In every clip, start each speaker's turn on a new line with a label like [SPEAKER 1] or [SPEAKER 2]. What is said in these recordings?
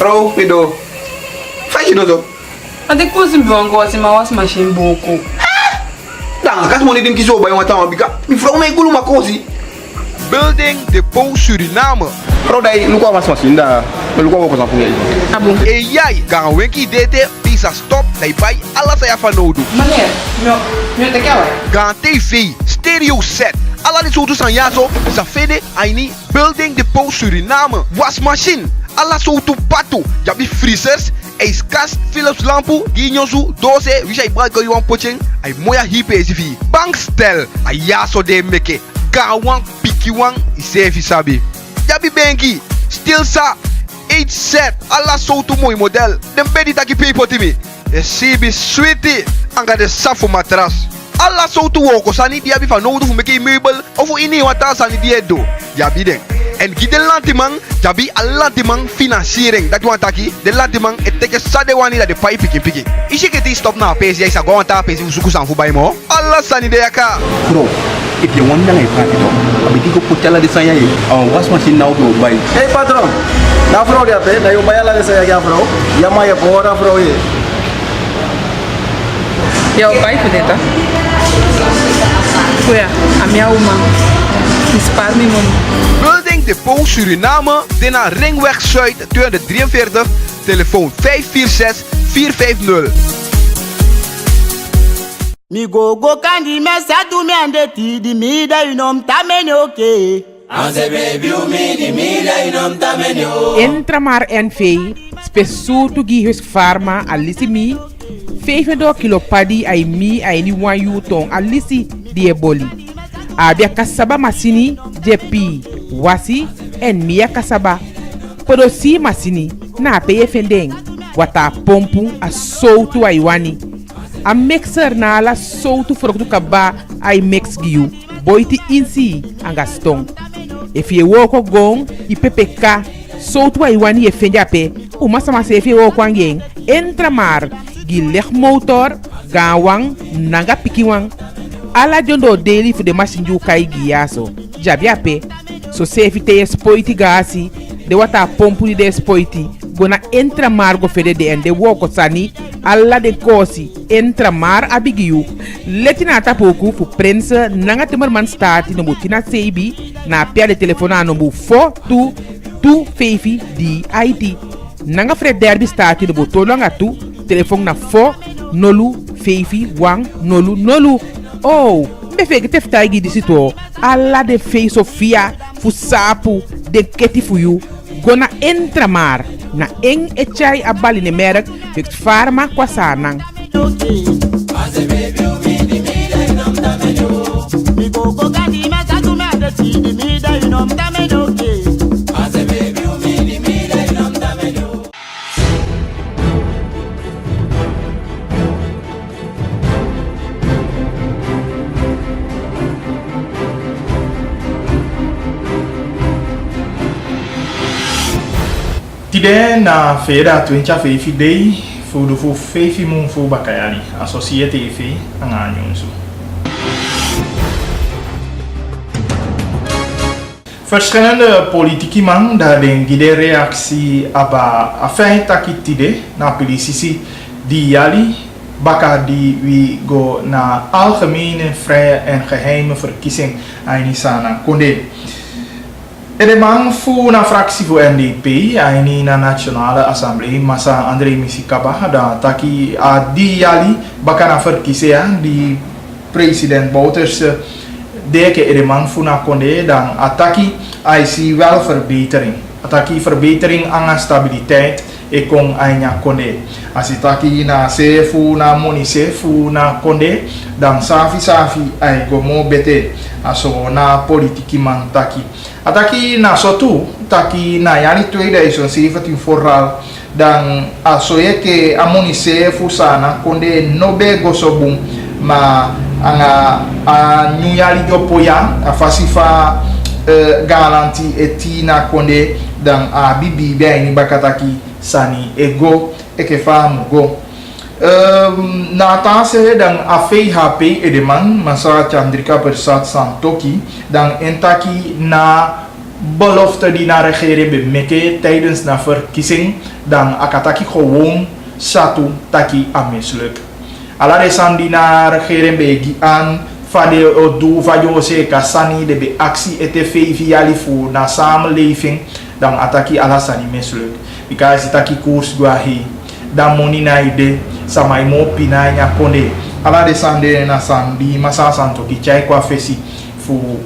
[SPEAKER 1] Mevrouw, Pido. Faz je zo?
[SPEAKER 2] Want ik moest een bongo als mijn wasmachine boko.
[SPEAKER 1] Dan kan je niet denken zo bij je wat bika. Mevrouw, mij gulu makosi.
[SPEAKER 3] Building Depot Suriname.
[SPEAKER 1] Mevrouw, dai luka wasmachine da. Luka wako sa punya.
[SPEAKER 2] Abo.
[SPEAKER 3] En jij, gaan wenki dete, pisa stop, dai bij alles aan van nodig.
[SPEAKER 2] Meneer, meu te kjawai.
[SPEAKER 3] Gaan TV, stereo set. Alla die soorten van jaso, zafede, aini, Building Depot Suriname. Wasmachine, alla soorten pato. Jabi freezers, ijskast, Philips lampu, ginyosu, dose, wie jij gebruikt je poching, ay moya hipe esivi. Bankstel, ay jaso de meke. Gawang, pikiwang, isevi sabi. Jabi benki, stilsa, 8 set, alla soorten mooi model. Den bedi taki paper timi. E sibi sweetie, anga de safo matras. Alla soorten woko sani die abi van nodig voor meke meubel of voor ini wat sani die do. Jabi den. En gide lantimang, jabi a lantimang financiering. Dat want taki, de lantimang et teke sade wani dat de pai piki. Isi keti stop na pesi ya isa go anta pesi usuku san fu bai mo. Alla sani de yaka.
[SPEAKER 1] Bro, if you want yang ipa itu, abiti ko putela de saya ye. Was machine now bro bai.
[SPEAKER 4] Hey patron, na vrouw die ape, na yung bayala de saya ya vrouw, ya maya bora vrouw ye.
[SPEAKER 2] Jouw pijp dit, hè? Goeie, aan jouw man. Die spaart niet, man.
[SPEAKER 3] Building Depot Suriname, Dena Ringweg Zuid 243, telefoon 546-450.
[SPEAKER 5] Mi go kandi me satu me ande ti di mi da inom tamene oke.
[SPEAKER 6] Anse baby u mi di mi da inom tamene o.
[SPEAKER 7] Entramar NV, spessuto gihus farma alisimi, 5 kilo padi ay mi ay ni wan yuton alisi die boli. Abia kasaba masini jepi wasi en mia kasaba. Podosi masini na peye fendeng wata pompu a soutu ay wani. A mixer na la soutu froktu kaba ay mix giu boiti insi angaston. If ye woko gong i PPK soutu ay wani e fenjape umasa se fi woko angeng entramar gileg motor gawang nanga pikiwang ala jondo daily fu de masinju kai giaso jabiape so sefi te spoiti gasi de wata pompu de spoiti gona entramar go fede de ende woko sani alla de kosi entramar abigiu letina tapoku fu prensa nanga temerman stati no butina sebi na pia de telefona no bu 4225 di IT nanga fred derby stati no bu tolonga tu telefone na 4 nolu feifi wang nolu nolu. Oh, me feke teftagi di sito alla de fei Sofia fu sapu de keti fu you gona entramar na eng echai abali ne merk fik farma kwa sanang.
[SPEAKER 6] Anse baby u mi di mi da inom tamene o.
[SPEAKER 5] Mi go kandi me satu me ande ti di mi da inom tamene oke.
[SPEAKER 6] Anse baby u mi di mi da inom tamene o.
[SPEAKER 4] Tide na feira tuencha feifi dei, fu feifi mun fu bakayani, associate ife anganyon su. Verschillende politici man daar denken de reactie aba afijn takit tide na politici die jali baka die we go na algemene vrije en geheime verkiezing aini sana konde. Edemang fu na fractie voor NDP aini na nationale assemblee masa André Misikaba da taki a die jali baka na verkiezing die president Bouters deke edemang fu na konde dan ataki I zie wel verbetering. Ataki verbetering aan stabiliteit e kon aina konde. As itaki na sefu na moni sefu na konde dan safi ay gomo bete aso na politiki man taki. Ataki na sotu taki na yani 2017 vooral dan aso yeke amoni sefu sana konde nobe gosobung ma anga a nyuyali jopoya afasifa garanti etina konde dan a bibi beni bakataki sani ego ekefamu go na tase dan a FHP edeman masa Chandrika Persat Santoki dan entaki na belofte die naar regering bemeke tijdens de verkiezing dan akataki gewoon satu taki amislukt. Ala resan die naar regering begi aan fade odu vajo seka sani de be actie etv via lifu na samenleving dan ataki ala sani mislukt. Because itaki koers guahi dan moni na ide sama imo pinanya konde. Ala resan de na sandi masa santo ki chai kwa fesi fu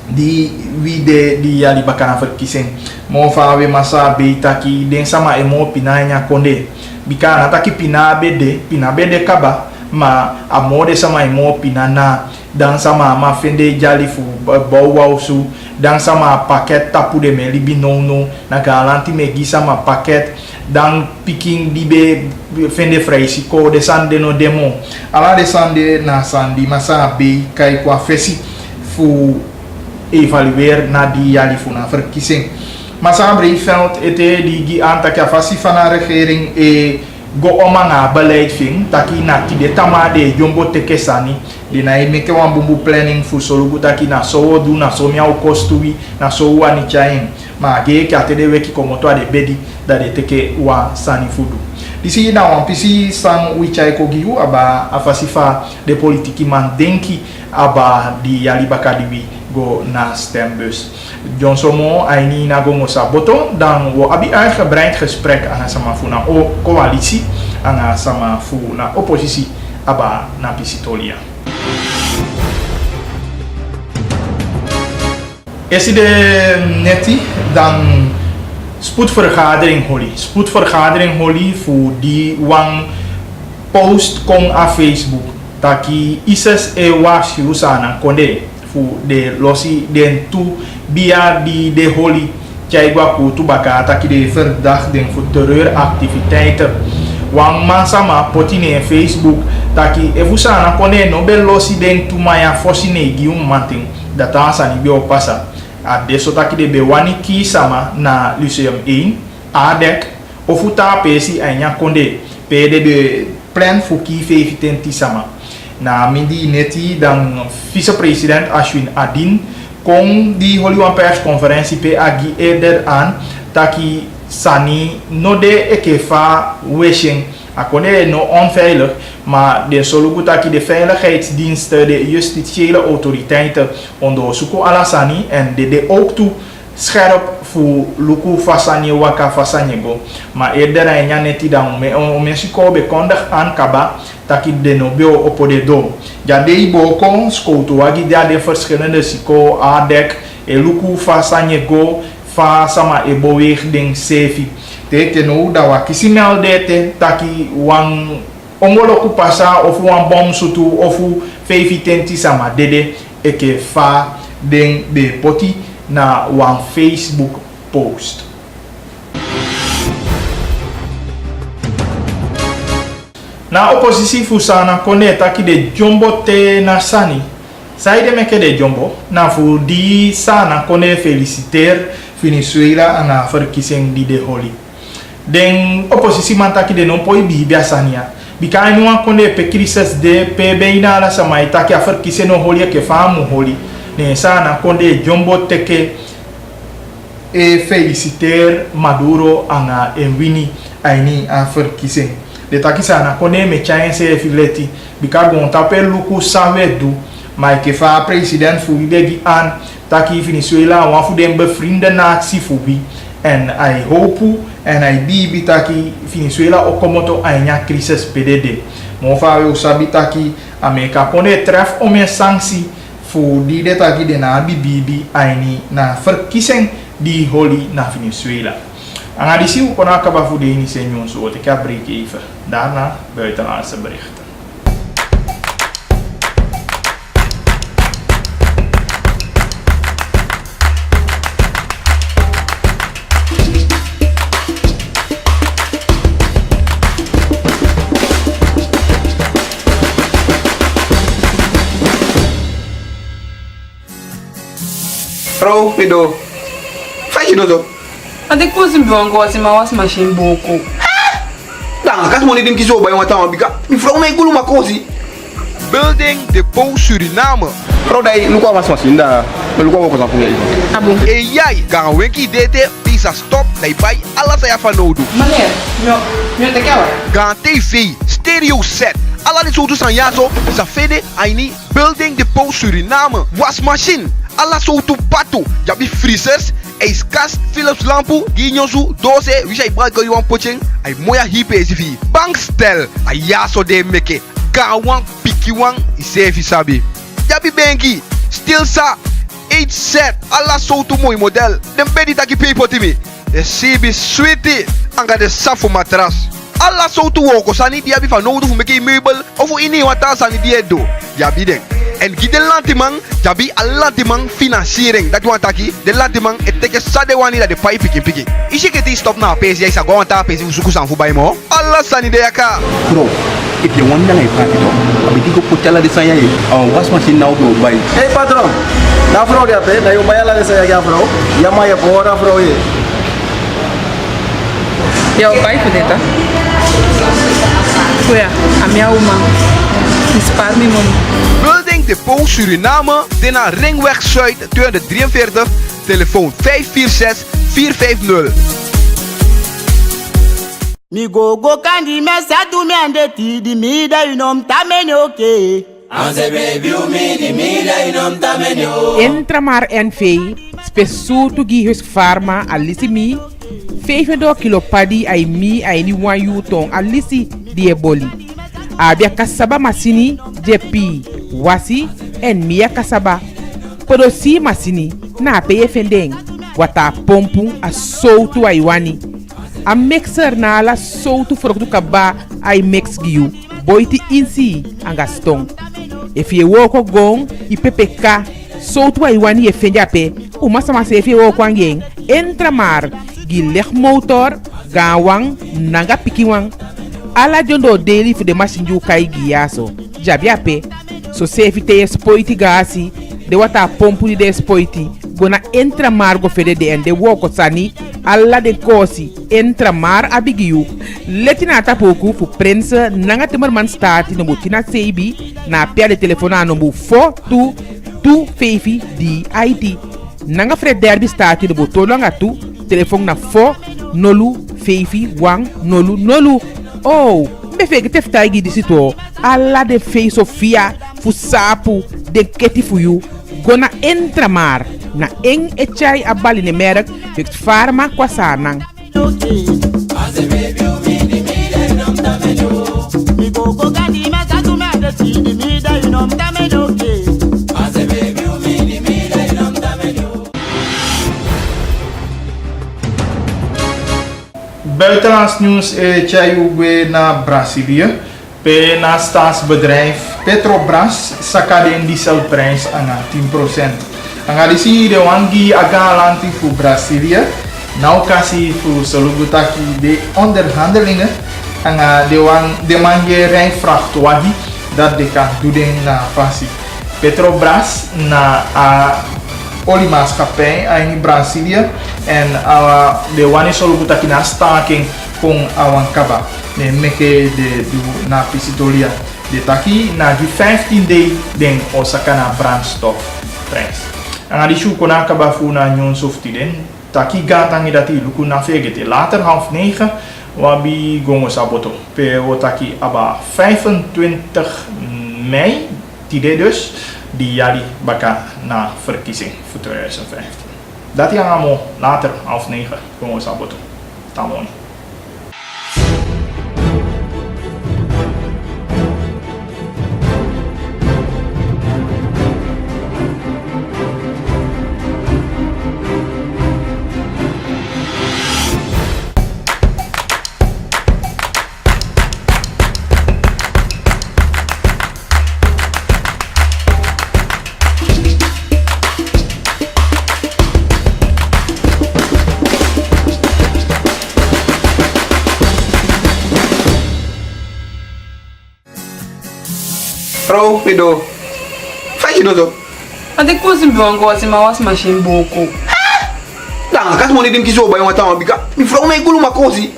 [SPEAKER 4] di wide di yali bakana verkiezing mo fawe masa beitaki den sama emo pinanya konde bikana taki pinabede kaba ma amode sama emo pinana dan sama ma fende jali fu bawausu dan sama paket tapu de melibi nono na galanti megi sama paket dan picking dibe fende fraisi ko desande no demo ala desande na sandi masa be kai kwa fesi fu evalueer na die jali funa verkiezing. Masa Breiveld ete die gi aan taki afasi van de regering go omanga beleid ving taki na ki de tama de jombo teke sani de na meke wan bumbu planning fu solugu taki na so du na so mia kostui na so wani chain ma ge ki ate de weki komoto de bedi da de teke wa sani fudu. Disi na wan pisi sang wichai ko giu aba afasi fa de politiki man denki aba di yali bakadiwi go na stembus. John Somo aini na gongo sa boto dan wo abi uitgebreid gesprek aan sama fu na coalitie aan sama fu na oppositie aba na pisitolia. Is de neti dan spoedvergadering holi fu di wang post kong a Facebook taki ises e washu sana konde fu de losi den tu bia di de holi chaigwa ku tu baka taki de verdacht den fu terreuractiviteiten wang masama potine Facebook taki evusana konde no bel losi den tu maya fosine gium manting data sani bio pasa a deso taki de bewani ki sama na lyceum 1 adek ofuta pesi anya konde pede de plan fu ki fe sama na mindi neti dan vice-president Ashwin Adin kong di holi wan persconferentie pe agi eerder aan taki sani no de ekefa wishing akone no onveilig maar de solugu taki de veiligheidsdiensten de justitiële autoriteiten onderzoeken ala sani en de ook toe scherp fu luku fasanye waka fasanye go maar eerder enya neti dan Mexico bekondig aan kaba taki de nobel opode do jadi ibo kon skoutu wagi dia de verschillende siko adek e luku fasanye go fa sama ebo weg ding sefi teke no da wakisi meldete taki wang ongolo ku pasa ofu wan bom sutu ofu feifitenti sama dede eke fa ding de poti na wan Facebook post. Na oppositie fusana kone taki de jombo te na sani. Saide meke de jombo na fu di sana kone feliciteer Venezuela ana verkiezing di de holi. Den oppositie man taki de non poi bi biasania. Bika inu kone pe crisis de pe beina la sama itaki a verkiezing no holi ke famu holi. Ne sana konde jombo teke e feliciteer Maduro ana enwini aini a verkiezing. De taki sana konde me chainse fileti bika gon tapel luku sawedu maar ke fa president fu begi aan taki Venezuela wa fu den bevriende natie fu bi en I hope en I di taki Venezuela okomoto anya crisis PDD mo fa we usabi taki Amerika konde tref om een sanctie fu di de taki de na bibi aini na verkiezing di holi na Venezuela. Aan die zie kon akaba fu de ini senyon so te ka break even. Daarna buitenlandse berichten.
[SPEAKER 1] Bro, Pido. Faz isso, doutor.
[SPEAKER 2] Até que você viu agora se mal as machine boco.
[SPEAKER 1] Não, caso money dem que zo vai uma tama biga. Me frau me gulu uma coisa.
[SPEAKER 3] Building Depot Suriname.
[SPEAKER 1] Bro, daí não com a machine da. Pelo qual coisa com ele.
[SPEAKER 2] Ah, bom.
[SPEAKER 3] E jij, gaan we wenki dete, pisa stop, na ibai, alles a van nodig.
[SPEAKER 2] Meneer, meu te quer hora?
[SPEAKER 3] Gaan TV, stereo set, alla die soorten van jaso, zafede, aini, building depot Suriname, wasmachine, alla soorten pato, jabi freezers, ijskast, Philips lampu, ginyosu, dose, wie jij gebruikt je wan poching, ay moya hipe is vi, bankstel, ay jaso de meke, kawang, pikiwang, isevi sabi, jabi bengi, stilsa, 8 set, alla soorten mooi model, den bedi taki paper timi, de CB sweetie, anga de safo matras. Alla soorten woko sani die hebben van nodig voor meke meubel of voor ini wat sani die het do. Jabi denk. En gide lantimang, jabi al lantimang financiering. Dat want taki, de lantimang et teke sade wani dat de pai piki. Isi keti stop na pesi jij sa go anta pesi usuku san fu bai mo. Alla sani de yaka.
[SPEAKER 1] Bro, if you want to party to, abiti ko putala di saya ye. Was machine now go buy.
[SPEAKER 8] Hey patron, na vrouw die ape, na yung bayala de saya ya vrouw, yama ya pora vrouw ye.
[SPEAKER 2] Jouw pai voor dit, hè? Goeie, a minha uma. Spaar me, man.
[SPEAKER 3] Building Depot Suriname, Dena Ringweg Zuid 243, telefoon 546-450.
[SPEAKER 5] Mi go kandi me sadu me ande ti di mi da inom tamene oke.
[SPEAKER 6] Anze baby you me di me da inom tamenyo.
[SPEAKER 7] Entramar NV, spesso tu gihus farma alisi mi, 25 kilo padi ay mi ay ni wanyu tong alisi die boli. Abia kasaba masini jepi wasi en mia kasaba. Podosi masini na peye fendeng wata pompu a soutu ay wani. A mixer na ala soutu froktu kaba ay mix giu boiti insi angastong. If ye woko gong i PPK soutu ay wani e fenjape umasa se if ye woko angeng entramar gileg motor gawang nanga pikiwang ala jondo daily for the machine ju kai giaso jabiape so safe te spoiti gasi de wata pompu de spoiti gona entramar go fede de ende woko sani alla de kosi entramar abigiu letina tapoku fu prensa nanga timar man stati no butina seibi na pia de telefona no bu 4225 di IT nanga fred derbi stati no botolo nga tu telefone na 4 nolu feifi wang nolu oh me feke teftai di sito alla de fei sofia fu sapu de keti fu you gona entramar na eng echai abali ne merk fik farma kwa sanang
[SPEAKER 6] Anze baby you me di me da inom tamenyo.
[SPEAKER 5] Mi go kandi me sadu me ande ti di mi da inom tamene oke.
[SPEAKER 6] Anze baby you me di me da inom tamenyo.
[SPEAKER 4] Buitenlands nieuws Chayugwe na Brazilië. Pe na staatsbedrijf Petrobras sakade in dieselprijs aan 10%. Ang alisi de wangi agalanti fu Brazilië. Nou kasi fu salugutaki de onderhandelingen. Ang de mange rijvracht wagi dat de kan doen na fasi. Petrobras na oliemaatschappij in Brazilië en de wani salugutaki na staking kung awan kaba. Ne meke de du na pisitolia de taki na di 15 day den osaka na brandstofprijs. Ang adishu kona kaba fu na nyon softiden taki gatangi dati luku na vegete later 8:30 wabi gongo saboto pe otaki aba 25 mei tide dus die jali baka na verkiezing voor 2015. Dat yang amo later 8:30 gongo saboto tamoni.
[SPEAKER 1] Bro, Pedro. Faz isso,
[SPEAKER 2] Ade kosi mbiongo wasima was machine boko.
[SPEAKER 1] Dan, kas mo ni dim kiso ba yung atama biga. Mi vrouw na igulu makosi.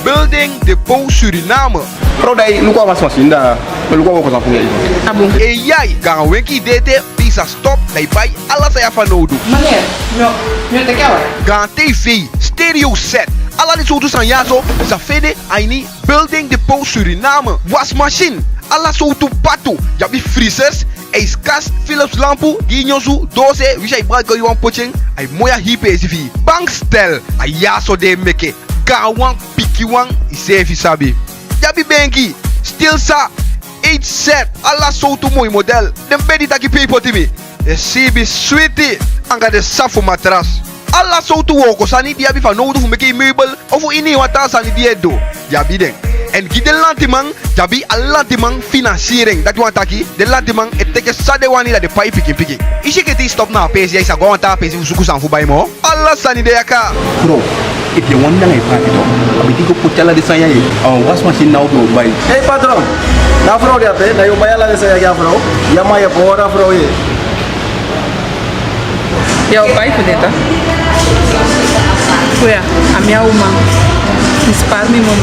[SPEAKER 3] Building Depot Suriname.
[SPEAKER 1] Bro, dai luko was machine da. Luko ko sa pungi.
[SPEAKER 2] Ah, bom.
[SPEAKER 3] E jij, gaan we wenki dete, isa stop dai bai alla saya fanodo.
[SPEAKER 2] Maneiro, meu te quer
[SPEAKER 3] Gan TV, stereo set. Alla ni sotu san yaso, sa fede aini building depot Suriname. Was machine, alla sotu pato, jabi freezers, ijskast, Philips lampu, ginyosu, dose, wisha ibrago yuan poching, ay moya hipe esifi. Bankstel, ay yaso de meke, gawang, pikiwang, isefi sabi. Jabi benki, still sa, 8 set, alla sotu mooi model. Den bedi taki paper timi. De CB sweetie, anga de safu matras. Alla sotu woko sani dia bi fa nodu fu meke meubel of ini wata sani dia do. Jabi den. En gide lantimang, jabi lantimang financiering. Dat wan taki, de lantimang et teke sade wani la de pai piki. Ishi keti stop na pesi ya isa go anta pesi usuku san fu bai mo. Alla sani de yaka.
[SPEAKER 1] Bro, if you want yang ipa itu, abiti ko putala di saya ye. Was machine now bro buy.
[SPEAKER 8] Hey patron, na vrouw dia pe, na yo bayala de saya ya vrouw. Ya ma ya bora vrouw ye.
[SPEAKER 2] Jouw pai voor dit, hè? Goeie, a minha uma. Spaar me, mom.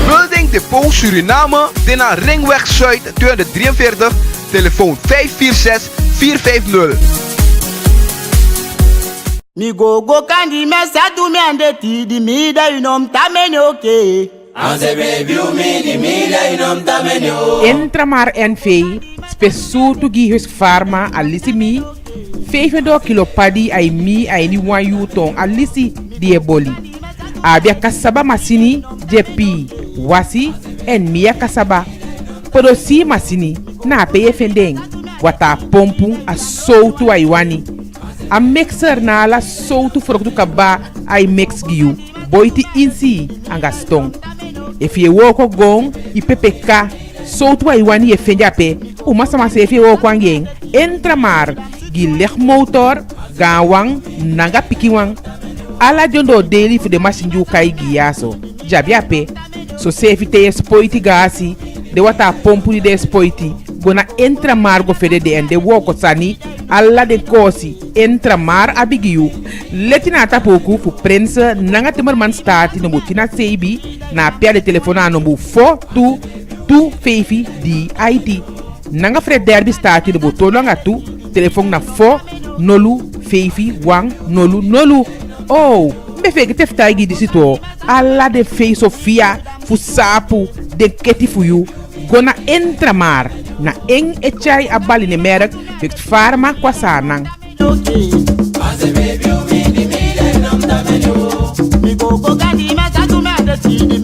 [SPEAKER 3] Building Depot Suriname, Dena Ringweg Zuid 243, telefoon 546-450.
[SPEAKER 5] Mi go kandi me sadu me ande ti di mi da inom tamene oke.
[SPEAKER 6] Anze baby umini mida inom tamenyo.
[SPEAKER 7] Entramar NV, spessuto gihus farma alisi mi, 5 kilo padi ay mi ay ni wanyu tong alisi die boli. Abia kasaba masini jepi wasi en mia kasaba. Podosi masini na peye fendeng wata pompu a soutu ay wani. A mixer na la soutu froktu kaba ay mix giu boiti insi angastong. If ye woko gong i PPK soutu ay wani e fenjape umasa se if ye woko angeng entramar gilech motor gawang naga pikiwang ala jondo daily for the masinju kai giaso jabiape so sefi te spoiti gasi de wata pompu de spoiti gona entramar go fede de ende woko sani alla de kosi entramar abigiu letina tapoku fu prensa nanga timerman stati no butina seibi na pia de telefona no bu 4225 di IT nanga fred derby stati no botono nga tu telefone na 4-0-5-1-0-0. Oh, me feke teftagi disito alla de fe Sofia fu sapu de keti fu you gona entramar na eng echai abali ne merk fik farma kwa sanang.
[SPEAKER 6] Anze baby umini mida inom tamenyo.
[SPEAKER 5] Mi go kandi me sadu me ande ti di